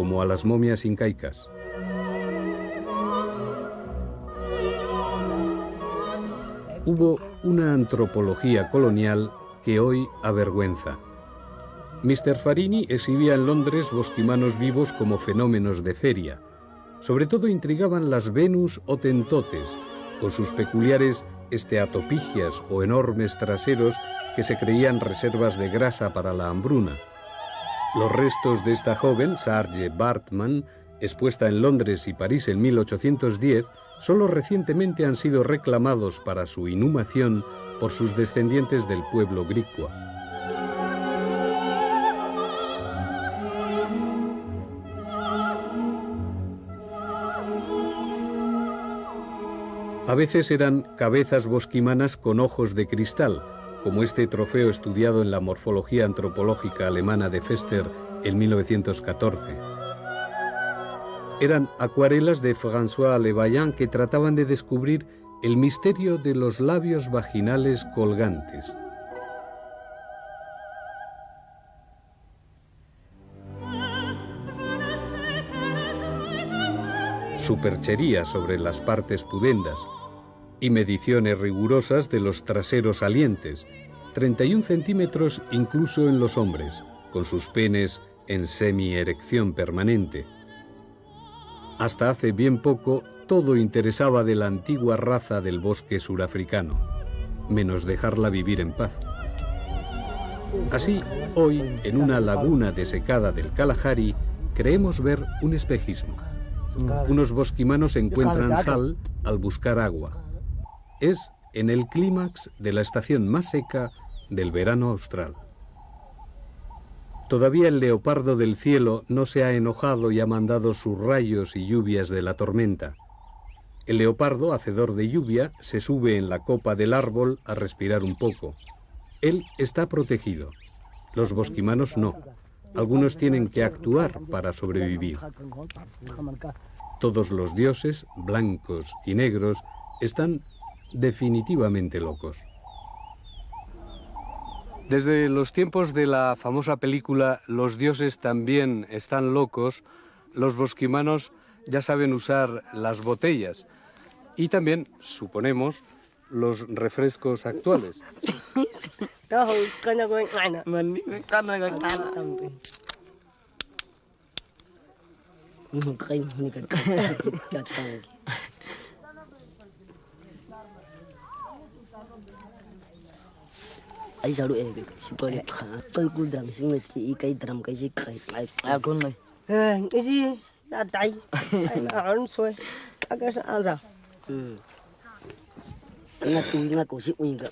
como a las momias incaicas. Hubo una antropología colonial que hoy avergüenza. Mr. Farini exhibía en Londres bosquimanos vivos como fenómenos de feria. Sobre todo intrigaban las Venus hotentotes, con sus peculiares esteatopigias o enormes traseros que se creían reservas de grasa para la hambruna. Los restos de esta joven, Sarge Bartman, expuesta en Londres y París en 1810, solo recientemente han sido reclamados para su inhumación por sus descendientes del pueblo Griqua. A veces eran cabezas bosquimanas con ojos de cristal, como este trofeo estudiado en la morfología antropológica alemana de Fester en 1914. Eran acuarelas de François Le Vaillant que trataban de descubrir el misterio de los labios vaginales colgantes. Superchería sobre las partes pudendas y mediciones rigurosas de los traseros salientes, 31 centímetros incluso en los hombres, con sus penes en semi-erección permanente. Hasta hace bien poco, todo interesaba de la antigua raza del bosque surafricano, menos dejarla vivir en paz. Así, hoy, en una laguna desecada del Kalahari, creemos ver un espejismo. Unos bosquimanos encuentran sal al buscar agua. Es en el clímax de la estación más seca del verano austral. Todavía el leopardo del cielo no se ha enojado y ha mandado sus rayos y lluvias de la tormenta. El leopardo, hacedor de lluvia, se sube en la copa del árbol a respirar un poco. Él está protegido. Los bosquimanos no. Algunos tienen que actuar para sobrevivir. Todos los dioses, blancos y negros, están definitivamente locos. Desde los tiempos de la famosa película Los dioses también están locos, los bosquimanos ya saben usar las botellas y también, suponemos, los refrescos actuales. Ai saru si pole tôi cu drang sing ti kai dram kai si kai ai con này cái gì đã tay nó ăn xuôi cái sao ăn sao nga cô si uing cái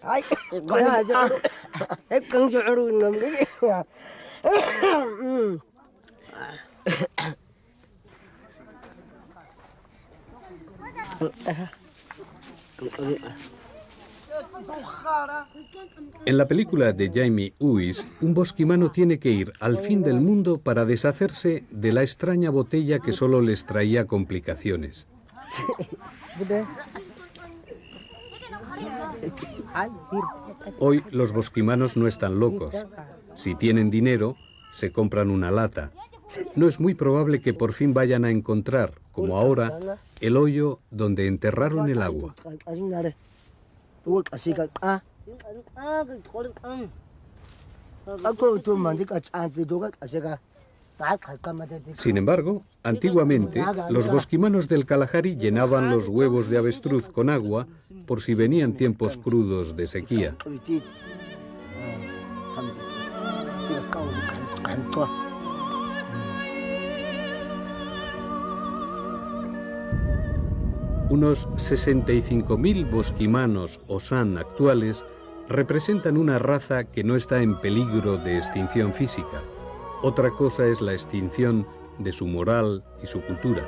ai coi hai cho hết căng cho rồi ngầm cái gì En la película de Jamie Uys, un bosquimano tiene que ir al fin del mundo para deshacerse de la extraña botella que solo les traía complicaciones. Hoy los bosquimanos no están locos. Si tienen dinero, se compran una lata. No es muy probable que por fin vayan a encontrar, como ahora, el hoyo donde enterraron el agua. Sin embargo, antiguamente, los bosquimanos del Kalahari llenaban los huevos de avestruz con agua por si venían tiempos crudos de sequía. Unos 65.000 bosquimanos o san actuales representan una raza que no está en peligro de extinción física. Otra cosa es la extinción de su moral y su cultura.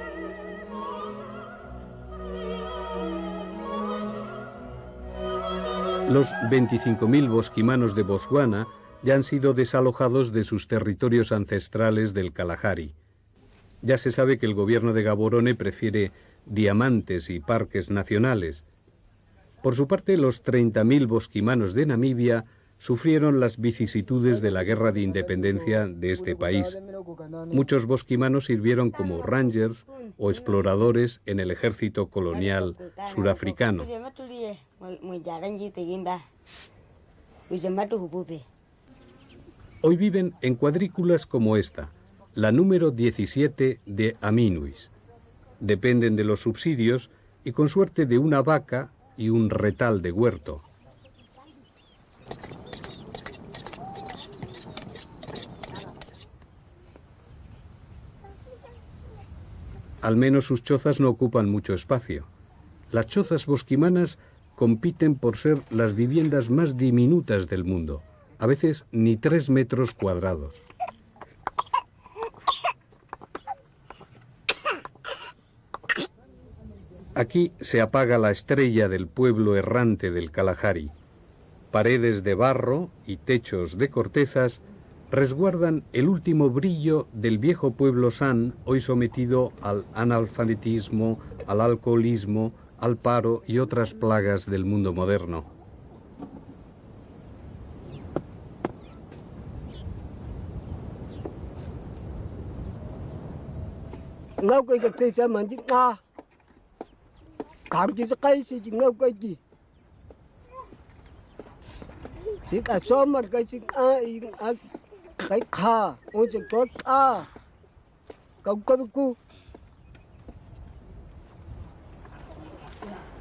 Los 25.000 bosquimanos de Botswana ya han sido desalojados de sus territorios ancestrales del Kalahari. Ya se sabe que el gobierno de Gaborone prefiere diamantes y parques nacionales. Por su parte, los 30.000 bosquimanos de Namibia sufrieron las vicisitudes de la guerra de independencia de este país. Muchos bosquimanos sirvieron como rangers o exploradores en el ejército colonial surafricano. Hoy viven en cuadrículas como esta, la número 17 de Aminuis. Dependen de los subsidios y con suerte de una vaca y un retal de huerto. Al menos sus chozas no ocupan mucho espacio. Las chozas bosquimanas compiten por ser las viviendas más diminutas del mundo, a veces ni 3 metros cuadrados. Aquí se apaga la estrella del pueblo errante del Kalahari. Paredes de barro y techos de cortezas resguardan el último brillo del viejo pueblo San, hoy sometido al analfabetismo, al alcoholismo, al paro y otras plagas del mundo moderno.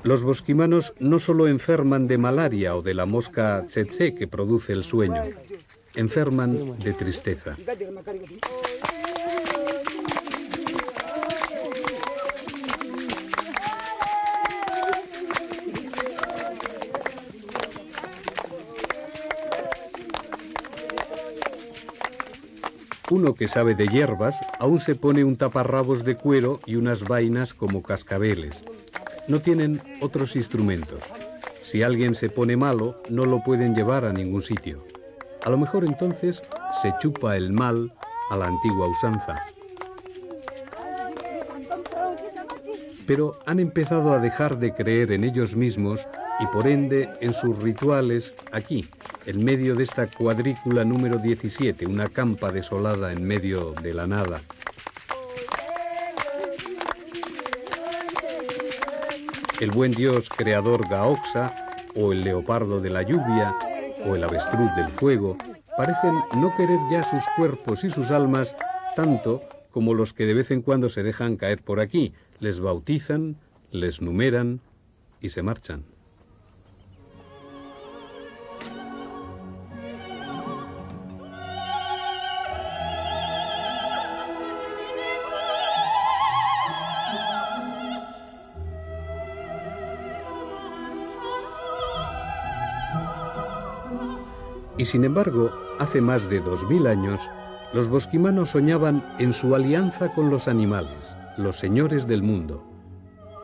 Los bosquimanos no solo enferman de malaria o de la mosca tsetse que produce el sueño, enferman de tristeza. Uno que sabe de hierbas aún se pone un taparrabos de cuero y unas vainas como cascabeles. No tienen otros instrumentos. Si alguien se pone malo, no lo pueden llevar a ningún sitio. A lo mejor entonces se chupa el mal a la antigua usanza. Pero han empezado a dejar de creer en ellos mismos y por ende en sus rituales aquí, en medio de esta cuadrícula número 17, una campa desolada en medio de la nada. El buen dios creador Gaoxa, o el leopardo de la lluvia, o el avestruz del fuego, parecen no querer ya sus cuerpos y sus almas tanto como los que de vez en cuando se dejan caer por aquí, les bautizan, les numeran y se marchan. Y sin embargo, hace más de 2000 años, los bosquimanos soñaban en su alianza con los animales, los señores del mundo.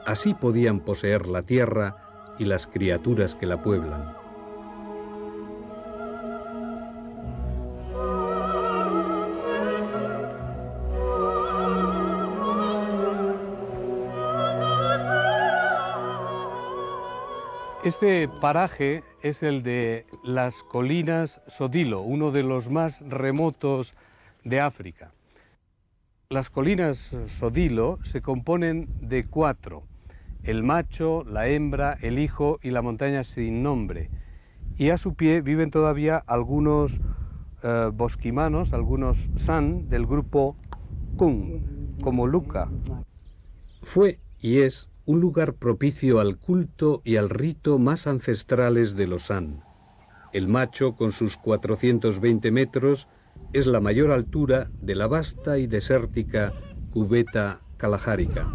Así podían poseer la tierra y las criaturas que la pueblan. Este paraje es el de las colinas Sodilo, uno de los más remotos de África. Las colinas Sodilo se componen de 4, el macho, la hembra, el hijo y la montaña sin nombre. Y a su pie viven todavía algunos bosquimanos, algunos San del grupo Kung, como Luca. Fue y es un lugar propicio al culto y al rito más ancestrales de los San. El macho, con sus 420 metros, es la mayor altura de la vasta y desértica cubeta kalahárica.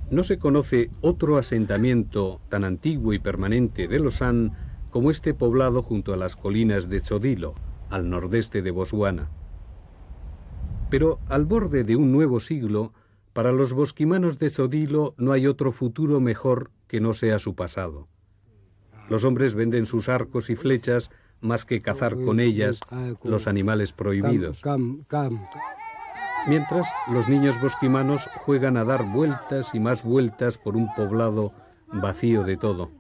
No se conoce otro asentamiento tan antiguo y permanente de los San como este poblado junto a las colinas de Sodilo, al nordeste de Botswana. Pero al borde de un nuevo siglo, para los bosquimanos de Sodilo no hay otro futuro mejor que no sea su pasado. Los hombres venden sus arcos y flechas más que cazar con ellas los animales prohibidos. Mientras, los niños bosquimanos juegan a dar vueltas y más vueltas por un poblado vacío de todo.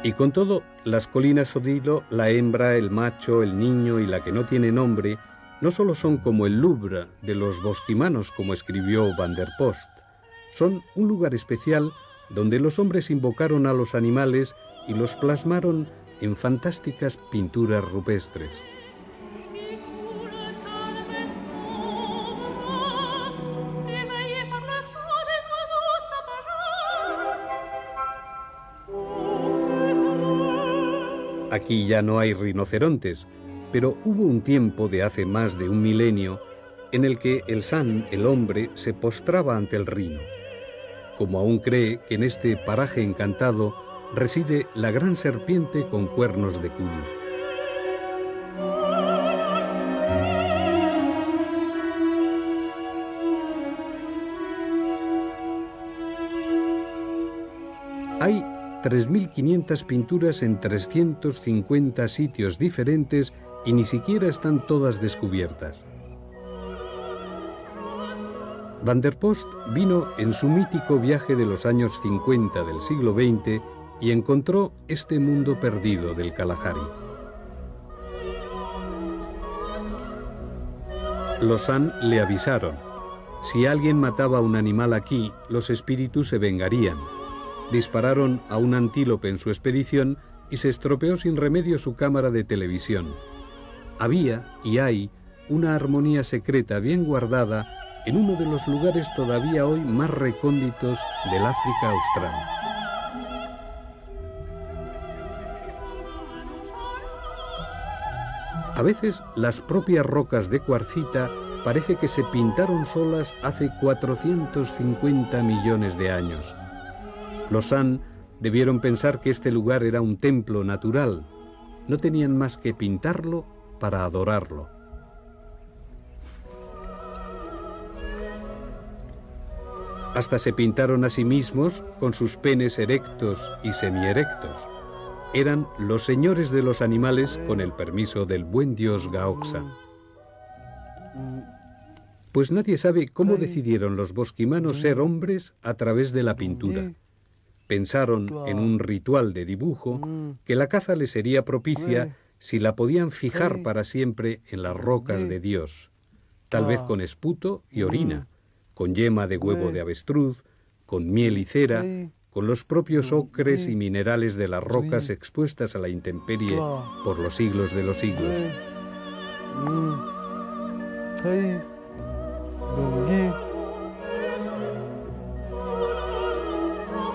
Y con todo, las colinas Tsodilo, la hembra, el macho, el niño y la que no tiene nombre, no solo son como el Louvre de los bosquimanos, como escribió Van der Post, son un lugar especial donde los hombres invocaron a los animales y los plasmaron en fantásticas pinturas rupestres. Aquí ya no hay rinocerontes, pero hubo un tiempo de hace más de un milenio en el que el San, el hombre, se postraba ante el rino. Como aún cree que en este paraje encantado reside la gran serpiente con cuernos de cuyo. Hay 3.500 pinturas en 350 sitios diferentes y ni siquiera están todas descubiertas. Van der Post vino en su mítico viaje de los años 50 del siglo XX y encontró este mundo perdido del Kalahari. Los San le avisaron: si alguien mataba a un animal aquí, los espíritus se vengarían. Dispararon a un antílope en su expedición y se estropeó sin remedio su cámara de televisión. Había y hay una armonía secreta bien guardada en uno de los lugares todavía hoy más recónditos del África austral. A veces las propias rocas de cuarcita parece que se pintaron solas hace 450 millones de años. Los San debieron pensar que este lugar era un templo natural. No tenían más que pintarlo para adorarlo. Hasta se pintaron a sí mismos con sus penes erectos y semierectos. Eran los señores de los animales con el permiso del buen dios Gaoxa. Pues nadie sabe cómo decidieron los bosquimanos ser hombres a través de la pintura. Pensaron en un ritual de dibujo que la caza les sería propicia si la podían fijar para siempre en las rocas de Dios, tal vez con esputo y orina, con yema de huevo de avestruz, con miel y cera, con los propios ocres y minerales de las rocas expuestas a la intemperie por los siglos de los siglos.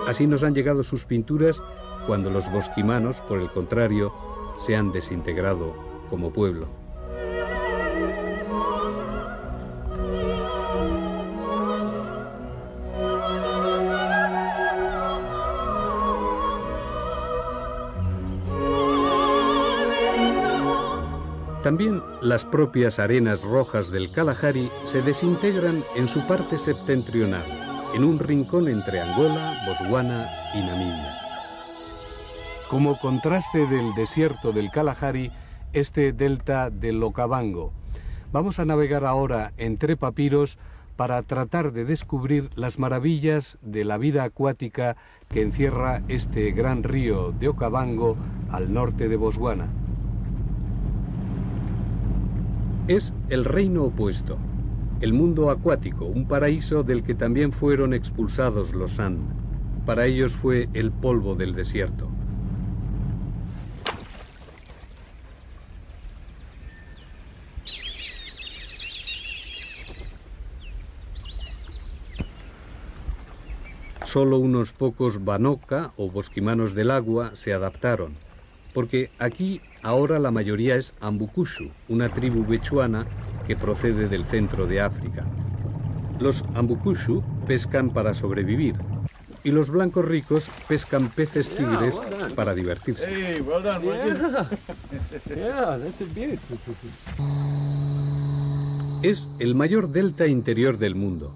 Así nos han llegado sus pinturas cuando los bosquimanos, por el contrario, se han desintegrado como pueblo. También las propias arenas rojas del Kalahari se desintegran en su parte septentrional, en un rincón entre Angola, Botswana y Namibia. Como contraste del desierto del Kalahari, este delta del Okavango. Vamos a navegar ahora entre papiros para tratar de descubrir las maravillas de la vida acuática que encierra este gran río de Okavango al norte de Botswana. Es el reino opuesto, el mundo acuático, un paraíso del que también fueron expulsados los San. Para ellos fue el polvo del desierto. Solo unos pocos Banoka o bosquimanos del agua se adaptaron, porque aquí ahora la mayoría es Ambukushu, una tribu bechuana que procede del centro de África. Los Ambukushu pescan para sobrevivir y los blancos ricos pescan peces tigres para divertirse. Es el mayor delta interior del mundo.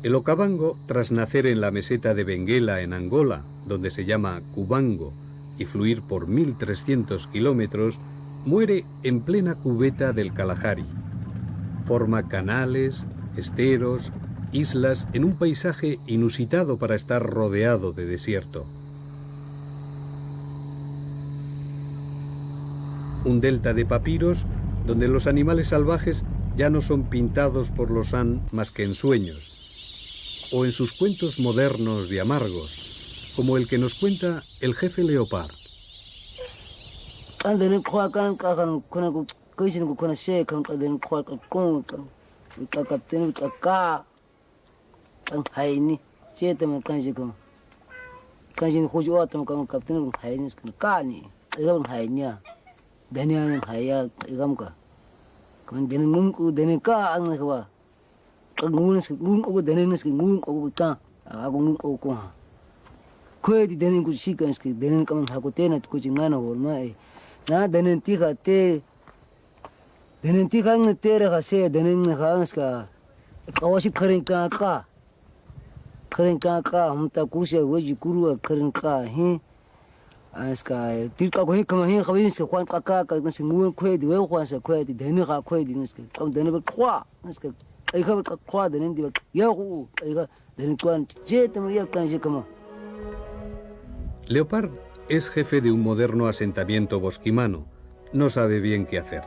El Okavango, tras nacer en la meseta de Benguela, en Angola, donde se llama Cubango, y fluir por 1300 kilómetros, muere en plena cubeta del Kalahari. Forma canales, esteros, islas en un paisaje inusitado para estar rodeado de desierto. Un delta de papiros donde los animales salvajes ya no son pintados por los San más que en sueños, o en sus cuentos modernos y amargos, como el que nos cuenta el jefe Leopard. Leopard es jefe de un moderno asentamiento bosquimano. No sabe bien qué hacer.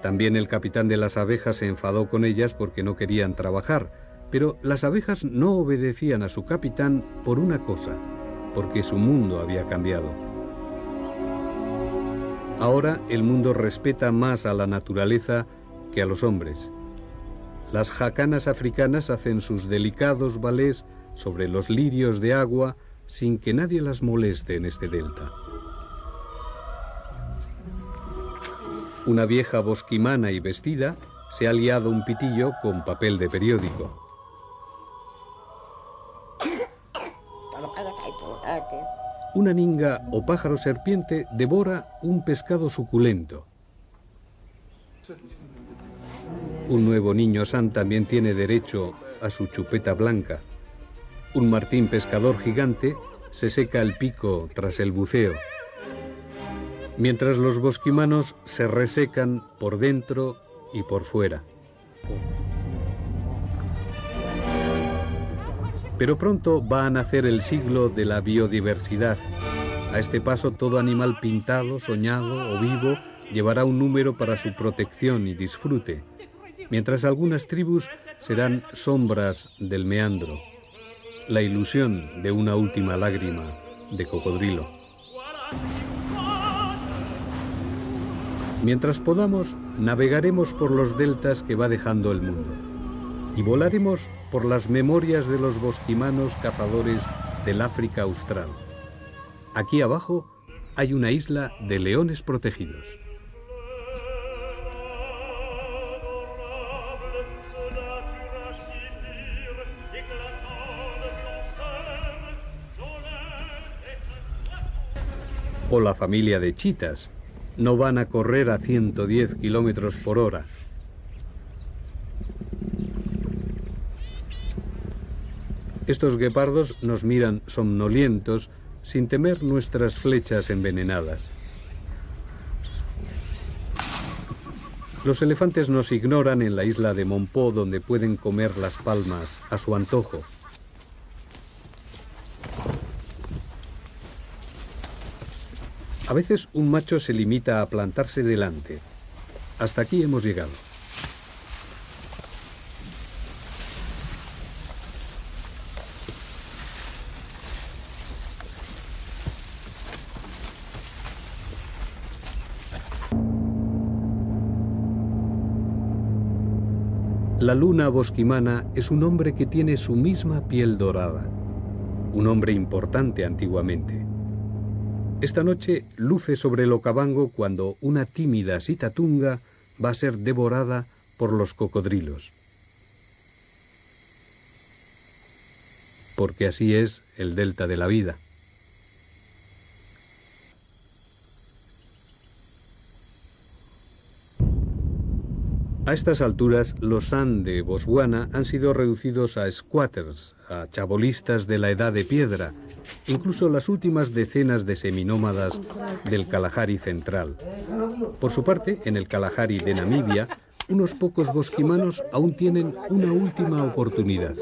También el capitán de las abejas se enfadó con ellas porque no querían trabajar, pero las abejas no obedecían a su capitán por una cosa, porque su mundo había cambiado. Ahora el mundo respeta más a la naturaleza que a los hombres. Las jacanas africanas hacen sus delicados ballets sobre los lirios de agua sin que nadie las moleste en este delta. Una vieja bosquimana y vestida se ha liado un pitillo con papel de periódico. Una ninga o pájaro serpiente devora un pescado suculento. Un nuevo niño San también tiene derecho a su chupeta blanca. Un martín pescador gigante se seca el pico tras el buceo, mientras los bosquimanos se resecan por dentro y por fuera. Pero pronto va a nacer el siglo de la biodiversidad. A este paso, todo animal pintado, soñado o vivo llevará un número para su protección y disfrute, mientras algunas tribus serán sombras del meandro, la ilusión de una última lágrima de cocodrilo. Mientras podamos, navegaremos por los deltas que va dejando el mundo y volaremos por las memorias de los bosquimanos cazadores del África Austral. Aquí abajo hay una isla de leones protegidos. O la familia de chitas. No van a correr a 110 kilómetros por hora. Estos guepardos nos miran somnolientos sin temer nuestras flechas envenenadas. Los elefantes nos ignoran en la isla de Monpó, donde pueden comer las palmas a su antojo. A veces un macho se limita a plantarse delante. Hasta aquí hemos llegado. La luna bosquimana es un hombre que tiene su misma piel dorada. Un hombre importante antiguamente. Esta noche luce sobre el Okavango cuando una tímida sitatunga va a ser devorada por los cocodrilos. Porque así es el delta de la vida. A estas alturas, los San de Botswana han sido reducidos a squatters, a chabolistas de la edad de piedra, incluso las últimas decenas de seminómadas del Kalahari central. Por su parte, en el Kalahari de Namibia, unos pocos bosquimanos aún tienen una última oportunidad: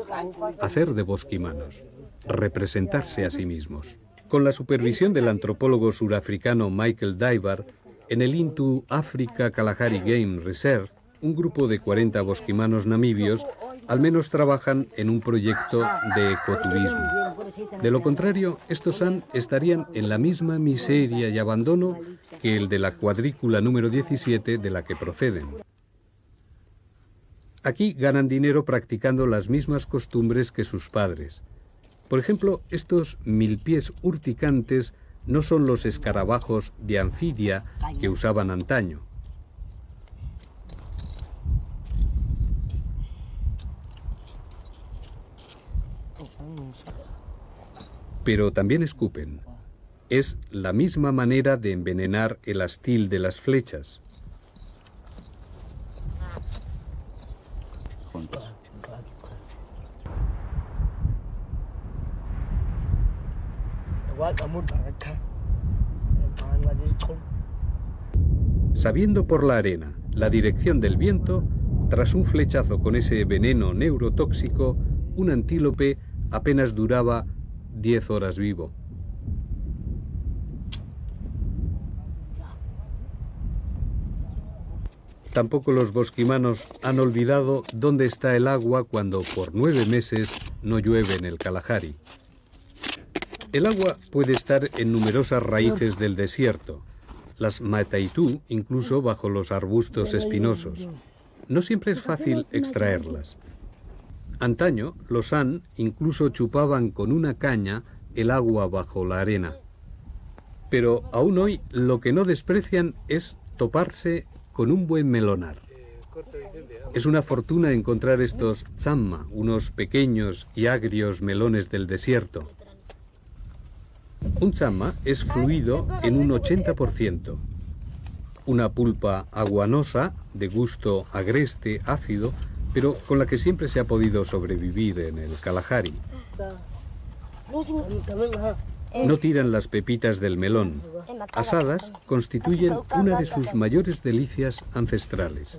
hacer de bosquimanos, representarse a sí mismos. Con la supervisión del antropólogo surafricano Michael Daibar, en el Into Africa Kalahari Game Reserve, un grupo de 40 bosquimanos namibios al menos trabajan en un proyecto de ecoturismo. De lo contrario, estos San estarían en la misma miseria y abandono que el de la cuadrícula número 17 de la que proceden. Aquí ganan dinero practicando las mismas costumbres que sus padres. Por ejemplo, estos milpies urticantes no son los escarabajos de anfibia que usaban antaño. Pero también escupen. Es la misma manera de envenenar el astil de las flechas. Sabiendo por la arena la dirección del viento, tras un flechazo con ese veneno neurotóxico, un antílope apenas duraba 10 horas vivo. Tampoco los bosquimanos han olvidado dónde está el agua cuando por 9 meses no llueve en el Kalahari. El agua puede estar en numerosas raíces del desierto, las mataitú incluso bajo los arbustos espinosos. No siempre es fácil extraerlas. Antaño, los San incluso chupaban con una caña el agua bajo la arena. Pero aún hoy lo que no desprecian es toparse con un buen melonar. Es una fortuna encontrar estos tsamma, unos pequeños y agrios melones del desierto. Un tsamma es fluido en un 80%. Una pulpa aguanosa, de gusto agreste, ácido, pero con la que siempre se ha podido sobrevivir en el Kalahari. No tiran las pepitas del melón. Asadas, constituyen una de sus mayores delicias ancestrales.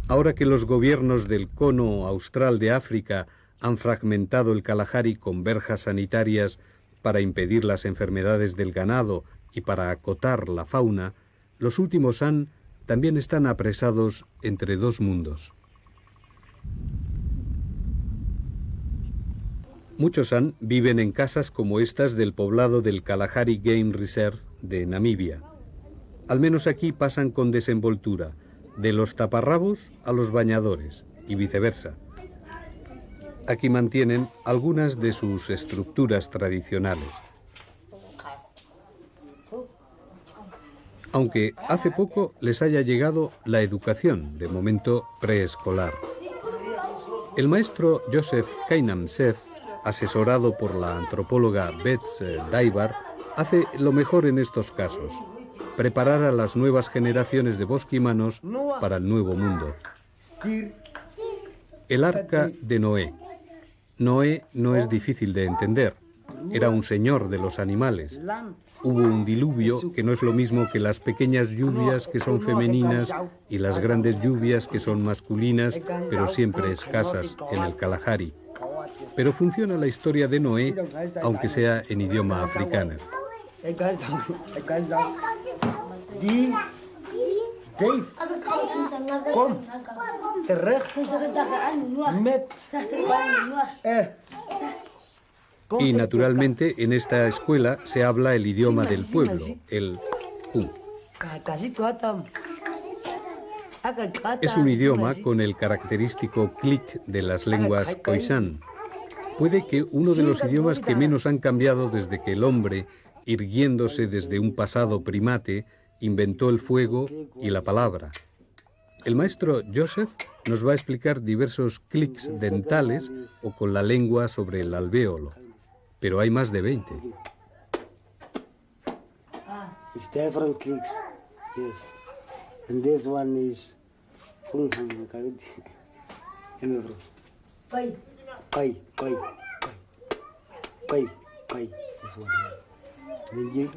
Ahora que los gobiernos del cono austral de África han fragmentado el Kalahari con verjas sanitarias para impedir las enfermedades del ganado y para acotar la fauna, los últimos San también están apresados entre dos mundos. Muchos San viven en casas como estas del poblado del Kalahari Game Reserve de Namibia. Al menos aquí pasan con desenvoltura, de los taparrabos a los bañadores y viceversa. Aquí mantienen algunas de sus estructuras tradicionales. Aunque hace poco les haya llegado la educación, de momento preescolar. El maestro Joseph Kainamseth, asesorado por la antropóloga Bets Daibar, hace lo mejor en estos casos: preparar a las nuevas generaciones de bosquimanos para el nuevo mundo. El arca de Noé. Noé no es difícil de entender. Era un señor de los animales. Hubo un diluvio que no es lo mismo que las pequeñas lluvias que son femeninas y las grandes lluvias que son masculinas, pero siempre escasas en el Kalahari. Pero funciona la historia de Noé, aunque sea en idioma africano. Y naturalmente en esta escuela se habla el idioma del pueblo, el Hu. Es un idioma con el característico clic de las lenguas Khoisan. Puede que uno de los idiomas que menos han cambiado desde que el hombre, irguiéndose desde un pasado primate, inventó el fuego y la palabra. El maestro Joseph nos va a explicar diversos clics dentales o con la lengua sobre el alvéolo, pero hay más de 20. And this one is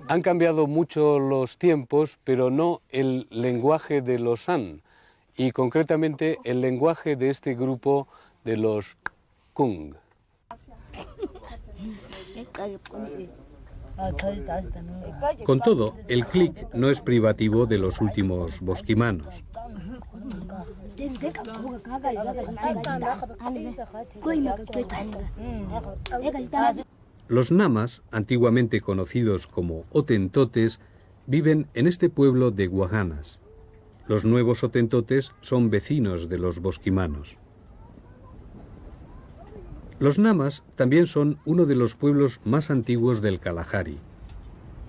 Han cambiado mucho los tiempos, pero no el lenguaje de los San, y concretamente el lenguaje de este grupo de los Kung. Con todo, el clic no es privativo de los últimos bosquimanos. Los namas, antiguamente conocidos como Hotentotes, viven en este pueblo de Guajanas. Los nuevos Hotentotes son vecinos de los bosquimanos. Los namas también son uno de los pueblos más antiguos del Kalahari.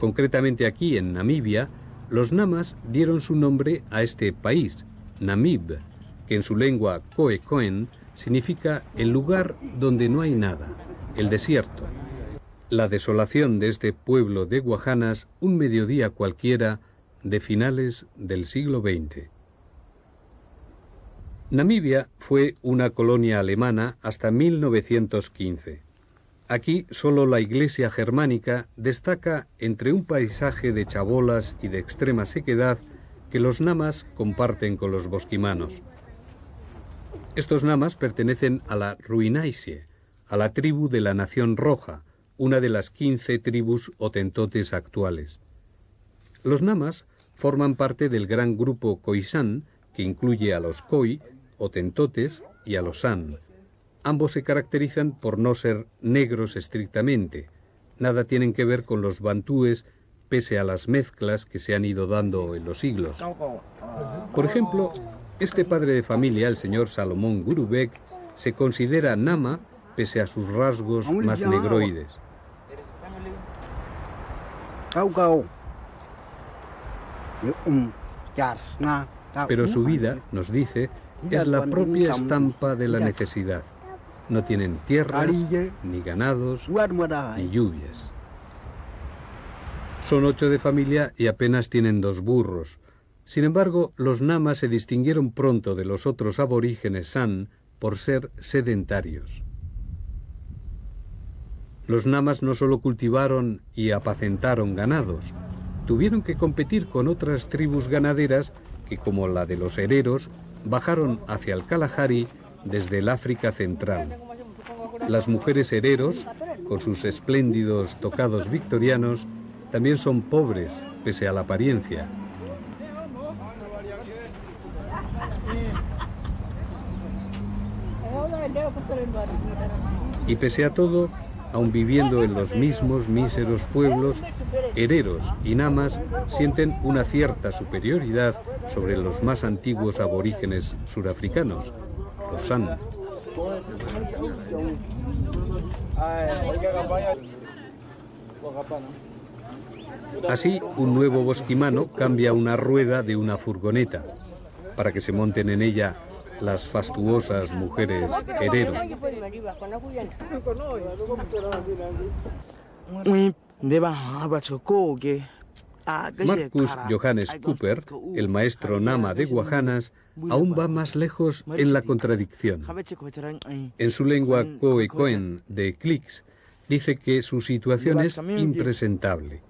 Concretamente aquí, en Namibia, los namas dieron su nombre a este país, Namib, que en su lengua Khoekoen significa el lugar donde no hay nada, el desierto. La desolación de este pueblo de Guajanas un mediodía cualquiera de finales del siglo XX. Namibia fue una colonia alemana hasta 1915. Aquí solo la iglesia germánica destaca entre un paisaje de chabolas y de extrema sequedad que los namas comparten con los bosquimanos. Estos namas pertenecen a la Ruinaisia, a la tribu de la Nación Roja, una de las 15 tribus hotentotes actuales. Los namas forman parte del gran grupo Khoisan, que incluye a los Khoi, hotentotes, y a los San. Ambos se caracterizan por no ser negros estrictamente. Nada tienen que ver con los bantúes, pese a las mezclas que se han ido dando en los siglos. Por ejemplo, este padre de familia, el señor Salomón Gurubek, se considera nama pese a sus rasgos más negroides. Pero su vida, nos dice, es la propia estampa de la necesidad. No tienen tierras, ni ganados, ni lluvias. Son 8 de familia y apenas tienen 2 burros. Sin embargo, los namas se distinguieron pronto de los otros aborígenes San por ser sedentarios. Los namas no solo cultivaron y apacentaron ganados, tuvieron que competir con otras tribus ganaderas que, como la de los hereros, bajaron hacia el Kalahari desde el África Central. Las mujeres hereros, con sus espléndidos tocados victorianos, también son pobres, pese a la apariencia. Y pese a todo, aun viviendo en los mismos míseros pueblos, hereros y namas sienten una cierta superioridad sobre los más antiguos aborígenes surafricanos, los San. Así, un nuevo bosquimano cambia una rueda de una furgoneta para que se monten en ella las fastuosas mujeres herero. Marcus Johannes Cooper, el maestro nama de Guajanas, aún va más lejos en la contradicción. En su lengua Khoekoen de Clics, dice que su situación es impresentable.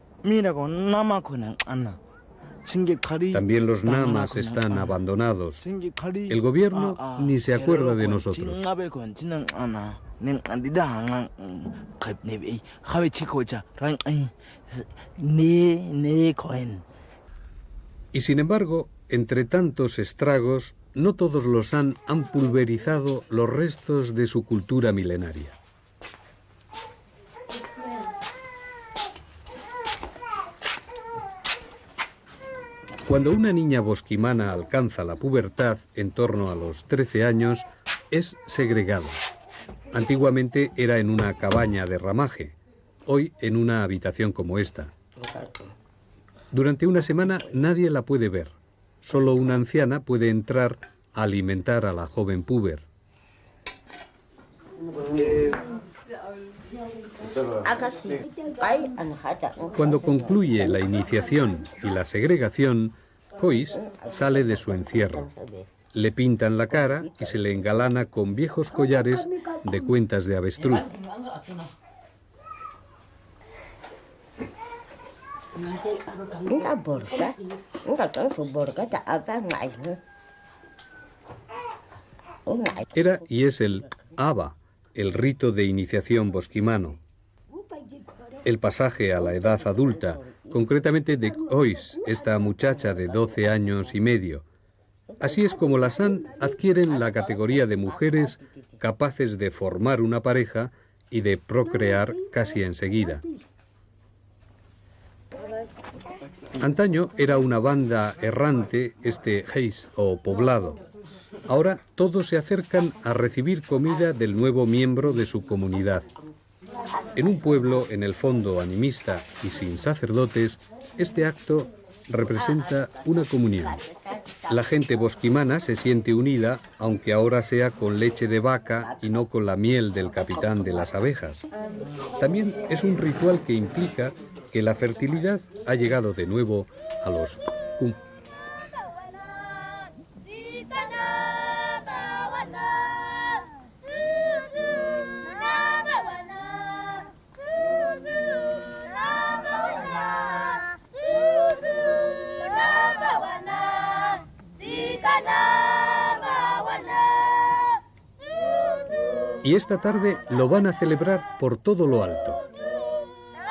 También los namas están abandonados. El gobierno ni se acuerda de nosotros. Y sin embargo, entre tantos estragos, no todos los San han pulverizado los restos de su cultura milenaria. Cuando una niña bosquimana alcanza la pubertad en torno a los 13 años, es segregada. Antiguamente era en una cabaña de ramaje, hoy en una habitación como esta. Durante una semana nadie la puede ver. Solo una anciana puede entrar a alimentar a la joven puber. Cuando concluye la iniciación y la segregación, Joyce sale de su encierro. Le pintan la cara y se le engalana con viejos collares de cuentas de avestruz. Era y es el Aba, el rito de iniciación bosquimano. El pasaje a la edad adulta, concretamente de Joyce, esta muchacha de 12 años y medio. Así es como las San adquieren la categoría de mujeres capaces de formar una pareja y de procrear casi enseguida. Antaño era una banda errante este Heis o poblado. Ahora todos se acercan a recibir comida del nuevo miembro de su comunidad. En un pueblo, en el fondo animista y sin sacerdotes, este acto representa una comunión. La gente bosquimana se siente unida, aunque ahora sea con leche de vaca y no con la miel del capitán de las abejas. También es un ritual que implica que la fertilidad ha llegado de nuevo a los y esta tarde lo van a celebrar por todo lo alto.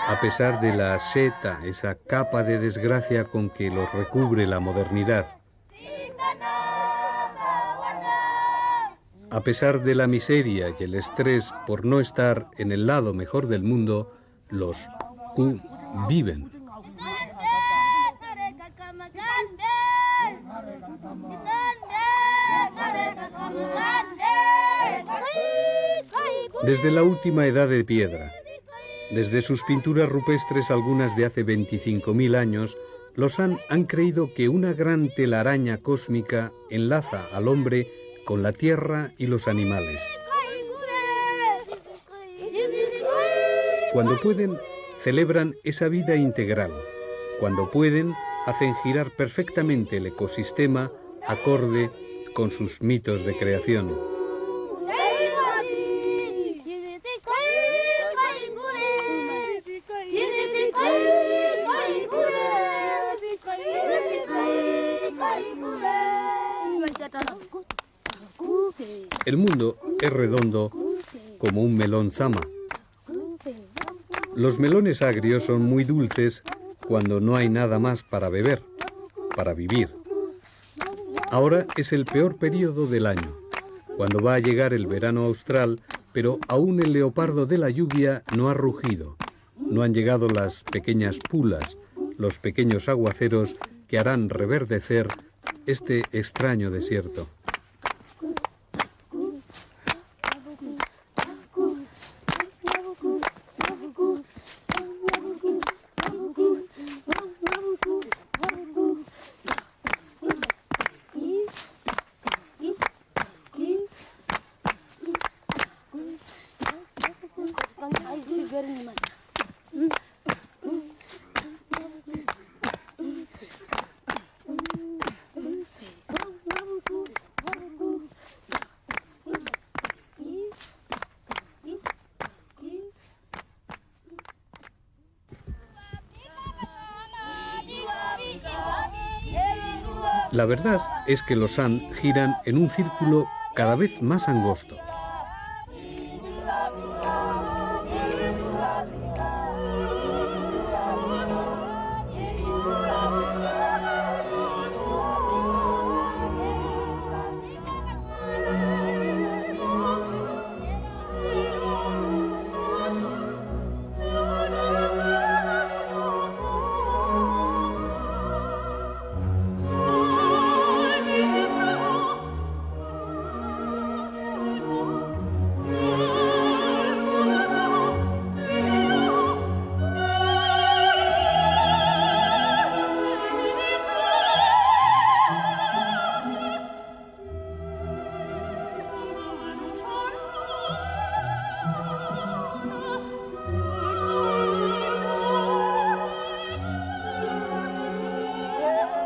A pesar de la seta, esa capa de desgracia con que los recubre la modernidad. A pesar de la miseria y el estrés por no estar en el lado mejor del mundo, los Ku viven. Desde la última edad de piedra, desde sus pinturas rupestres, algunas de hace 25.000 años, los han creído que una gran telaraña cósmica enlaza al hombre con la tierra y los animales. Cuando pueden, celebran esa vida integral. Cuando pueden, hacen girar perfectamente el ecosistema acorde con sus mitos de creación. El mundo es redondo como un melón sama. Los melones agrios son muy dulces cuando no hay nada más para beber, para vivir. Ahora es el peor periodo del año, cuando va a llegar el verano austral, pero aún el leopardo de la lluvia no ha rugido. No han llegado las pequeñas pulas, los pequeños aguaceros que harán reverdecer este extraño desierto. La verdad es que los San giran en un círculo cada vez más angosto.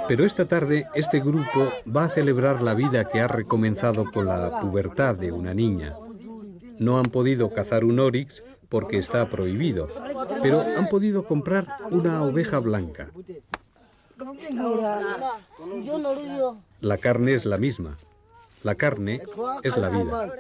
Pero esta tarde este grupo va a celebrar la vida que ha recomenzado con la pubertad de una niña. No han podido cazar un oryx porque está prohibido, pero han podido comprar una oveja blanca. La carne es la misma. La carne es la vida.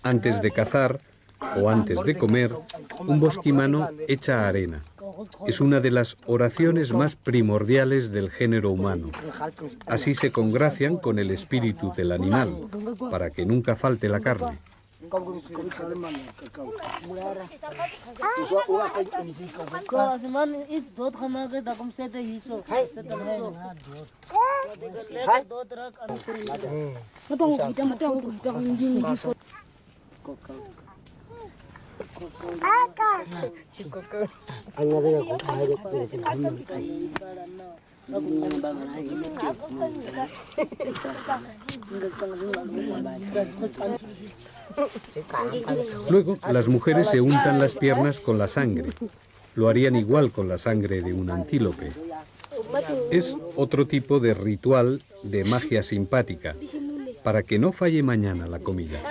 Antes de cazar o antes de comer, un bosquimano echa arena. Es una de las oraciones más primordiales del género humano. Así se congracian con el espíritu del animal, para que nunca falte la carne. Luego, las mujeres se untan las piernas con la sangre. Lo harían igual con la sangre de un antílope. Es otro tipo de ritual de magia simpática, para que no falle mañana la comida.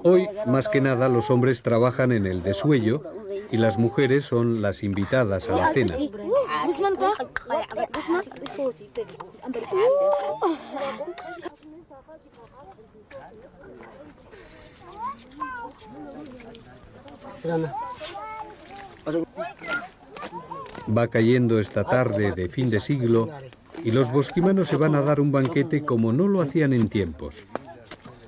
Hoy, más que nada, los hombres trabajan en el desuello y las mujeres son las invitadas a la cena. Va cayendo esta tarde de fin de siglo y los bosquimanos se van a dar un banquete como no lo hacían en tiempos.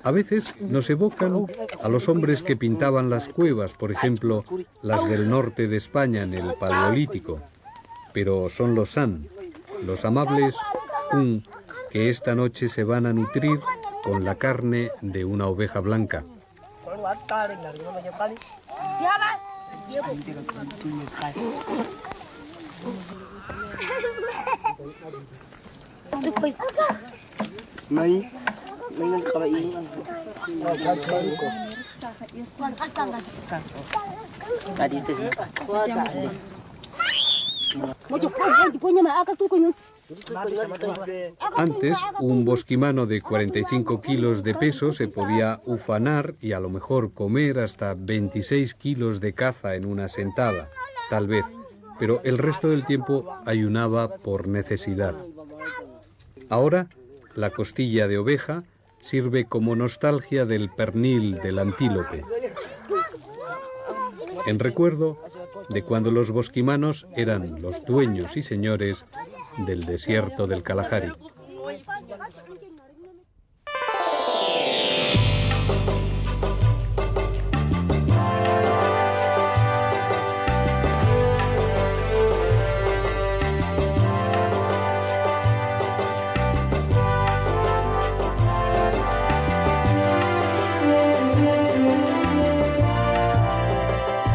A veces nos evocan a los hombres que pintaban las cuevas, por ejemplo, las del norte de España en el Paleolítico. Pero son los San, los amables que esta noche se van a nutrir con la carne de una oveja blanca. Antes, un bosquimano de 45 kilos de peso se podía ufanar y a lo mejor comer hasta 26 kilos de caza en una sentada, tal vez, pero el resto del tiempo ayunaba por necesidad. Ahora, la costilla de oveja sirve como nostalgia del pernil del antílope, en recuerdo de cuando los bosquimanos eran los dueños y señores del desierto del Kalahari.